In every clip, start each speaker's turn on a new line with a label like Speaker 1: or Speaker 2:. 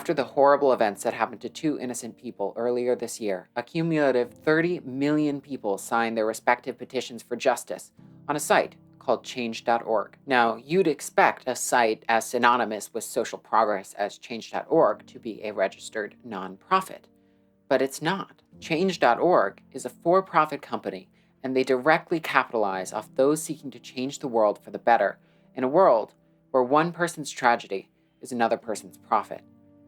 Speaker 1: After the horrible events that happened to 2 innocent people earlier this year, a cumulative 30 million people signed their respective petitions for justice on a site called change.org. Now, you'd expect a site as synonymous with social progress as change.org to be a registered nonprofit, but it's not. Change.org is a for-profit company, and they directly capitalize off those seeking to change the world for the better in a world where one person's tragedy is another person's profit.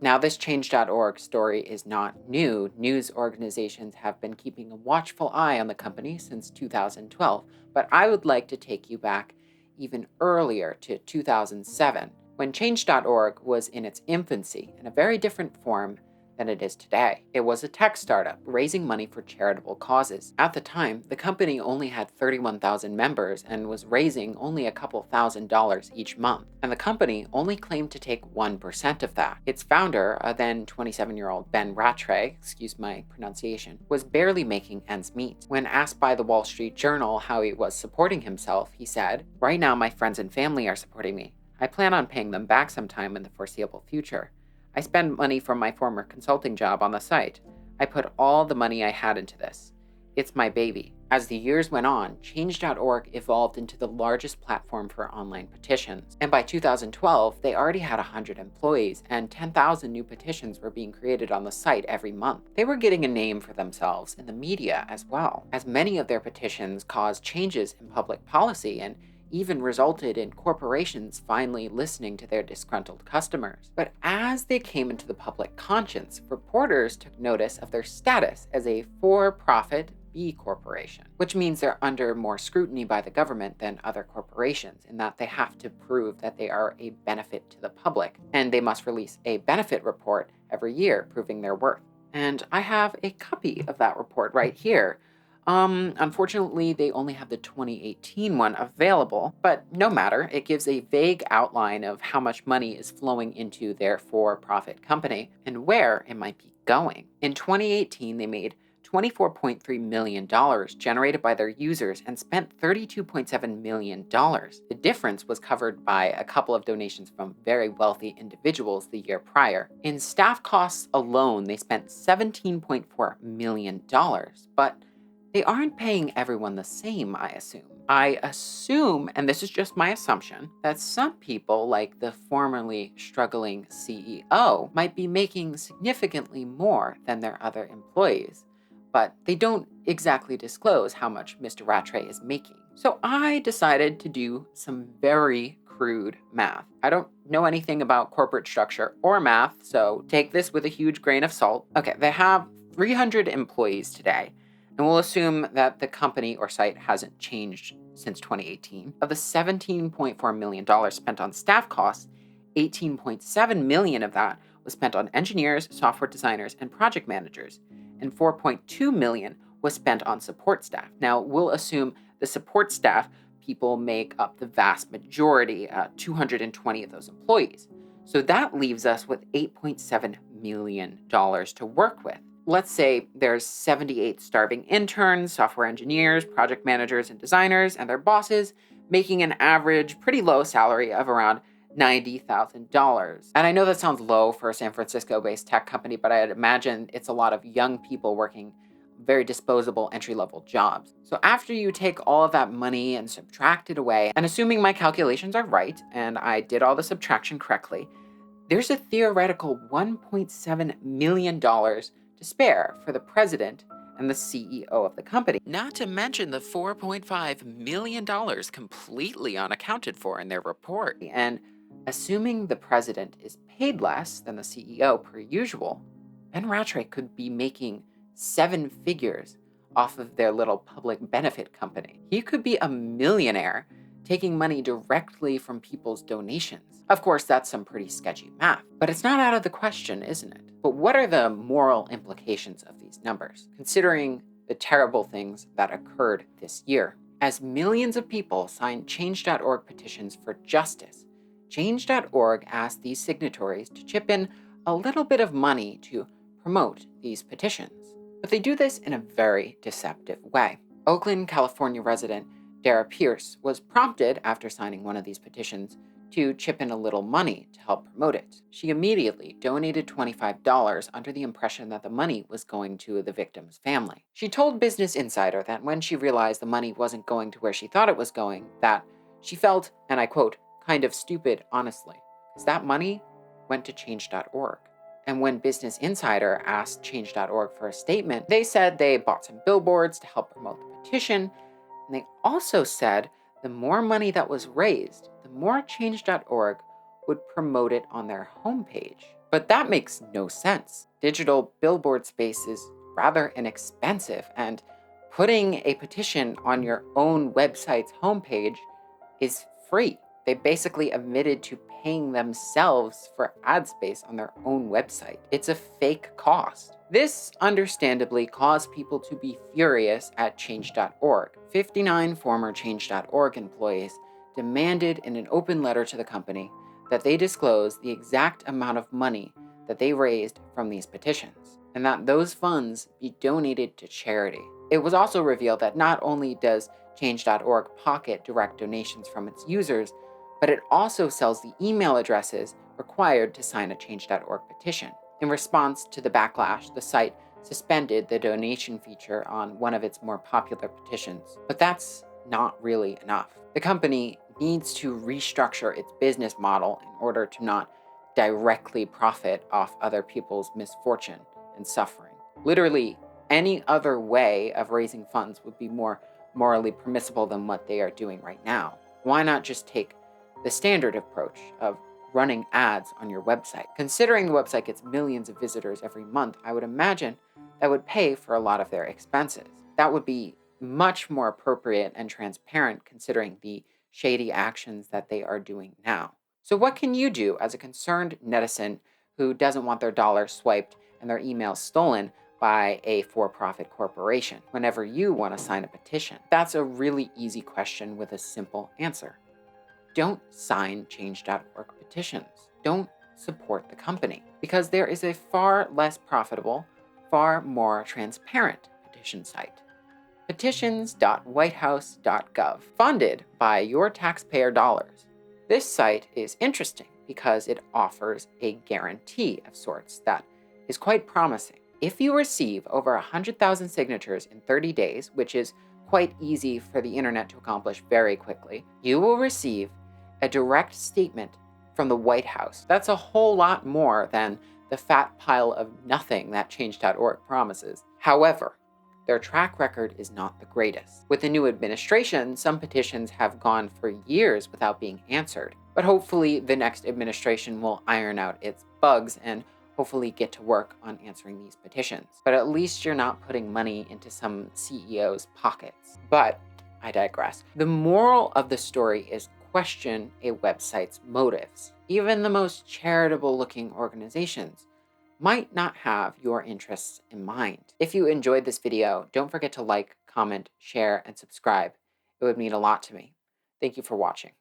Speaker 1: Now, this Change.org story is not new. News organizations have been keeping a watchful eye on the company since 2012, but I would like to take you back even earlier to 2007, when Change.org was in its infancy in a very different form than it is today. It was a tech startup raising money for charitable causes. At the time, the company only had 31,000 members and was raising only a couple $1,000s each month. And the company only claimed to take 1% of that. Its founder, a then 27-year-old Ben Rattray, excuse my pronunciation, was barely making ends meet. When asked by the Wall Street Journal how he was supporting himself, he said, "Right now my friends and family are supporting me. I plan on paying them back sometime in the foreseeable future. I spend money from my former consulting job on the site. I put all the money I had into this. It's my baby." As the years went on, Change.org evolved into the largest platform for online petitions. And by 2012, they already had 100 employees, and 10,000 new petitions were being created on the site every month. They were getting a name for themselves in the media as well, as many of their petitions caused changes in public policy and even resulted in corporations finally listening to their disgruntled customers. But as they came into the public conscience, reporters took notice of their status as a for-profit B corporation, which means they're under more scrutiny by the government than other corporations, in that they have to prove that they are a benefit to the public, and they must release a benefit report every year proving their worth. And I have a copy of that report right here. Unfortunately, they only have the 2018 one available, but no matter. It gives a vague outline of how much money is flowing into their for-profit company and where it might be going. In 2018, they made $24.3 million generated by their users and spent $32.7 million. The difference was covered by a couple of donations from very wealthy individuals the year prior. In staff costs alone, they spent $17.4 million, but they aren't paying everyone the same, I assume. I assume, and this is just my assumption, that some people, like the formerly struggling CEO, might be making significantly more than their other employees, but they don't exactly disclose how much Mr. Rattray is making. So I decided to do some very crude math. I don't know anything about corporate structure or math, so take this with a huge grain of salt. Okay, they have 300 employees today, and we'll assume that the company or site hasn't changed since 2018. Of the $17.4 million spent on staff costs, $18.7 million of that was spent on engineers, software designers, and project managers, and $4.2 million was spent on support staff. Now, we'll assume the support staff people make up the vast majority, 220 of those employees. So that leaves us with $8.7 million to work with. Let's say there's 78 starving interns, software engineers, project managers, and designers, and their bosses, making an average pretty low salary of around $90,000. And I know that sounds low for a San Francisco-based tech company, but I'd imagine it's a lot of young people working very disposable entry-level jobs. So after you take all of that money and subtract it away, and assuming my calculations are right, and I did all the subtraction correctly, there's a theoretical $1.7 million to spare for the president and the CEO of the company. Not to mention the $4.5 million completely unaccounted for in their report. And assuming the president is paid less than the CEO per usual, Ben Rattray could be making 7 figures off of their little public benefit company. He could be a millionaire taking money directly from people's donations. Of course, that's some pretty sketchy math, but it's not out of the question, isn't it? But what are the moral implications of these numbers, considering the terrible things that occurred this year? As millions of people signed Change.org petitions for justice, Change.org asked these signatories to chip in a little bit of money to promote these petitions. But they do this in a very deceptive way. Oakland, California resident Dara Pierce was prompted, after signing one of these petitions, to chip in a little money to help promote it. She immediately donated $25 under the impression that the money was going to the victim's family. She told Business Insider that when she realized the money wasn't going to where she thought it was going, that she felt, and I quote, kind of stupid, honestly, because that money went to change.org. And when Business Insider asked change.org for a statement, they said they bought some billboards to help promote the petition. And they also said the more money that was raised, the more change.org would promote it on their homepage. But that makes no sense. Digital billboard space is rather inexpensive, and putting a petition on your own website's homepage is free. They basically admitted to paying themselves for ad space on their own website. It's a fake cost. This understandably caused people to be furious at change.org. 59 former change.org employees demanded in an open letter to the company that they disclose the exact amount of money that they raised from these petitions, and that those funds be donated to charity. It was also revealed that not only does change.org pocket direct donations from its users, but it also sells the email addresses required to sign a change.org petition. In response to the backlash, the site suspended the donation feature on one of its more popular petitions. But that's not really enough. The company needs to restructure its business model in order to not directly profit off other people's misfortune and suffering. Literally, any other way of raising funds would be more morally permissible than what they are doing right now. Why not just take the standard approach of running ads on your website? Considering the website gets millions of visitors every month, I would imagine that would pay for a lot of their expenses. That would be much more appropriate and transparent considering the shady actions that they are doing now. So what can you do as a concerned netizen who doesn't want their dollars swiped and their emails stolen by a for-profit corporation whenever you want to sign a petition? That's a really easy question with a simple answer. Don't sign change.org petitions. Don't support the company, because there is a far less profitable, far more transparent petition site. petitions.whitehouse.gov, funded by your taxpayer dollars. This site is interesting because it offers a guarantee of sorts that is quite promising. If you receive over 100,000 signatures in 30 days, which is quite easy for the internet to accomplish very quickly, you will receive a direct statement from the White House. That's a whole lot more than the fat pile of nothing that change.org promises. However, their track record is not the greatest. With the new administration, some petitions have gone for years without being answered. But hopefully the next administration will iron out its bugs and hopefully get to work on answering these petitions. But at least you're not putting money into some CEO's pockets. But I digress. The moral of the story is question a website's motives. Even the most charitable looking organizations might not have your interests in mind. If you enjoyed this video, don't forget to like, comment, share, and subscribe. It would mean a lot to me. Thank you for watching.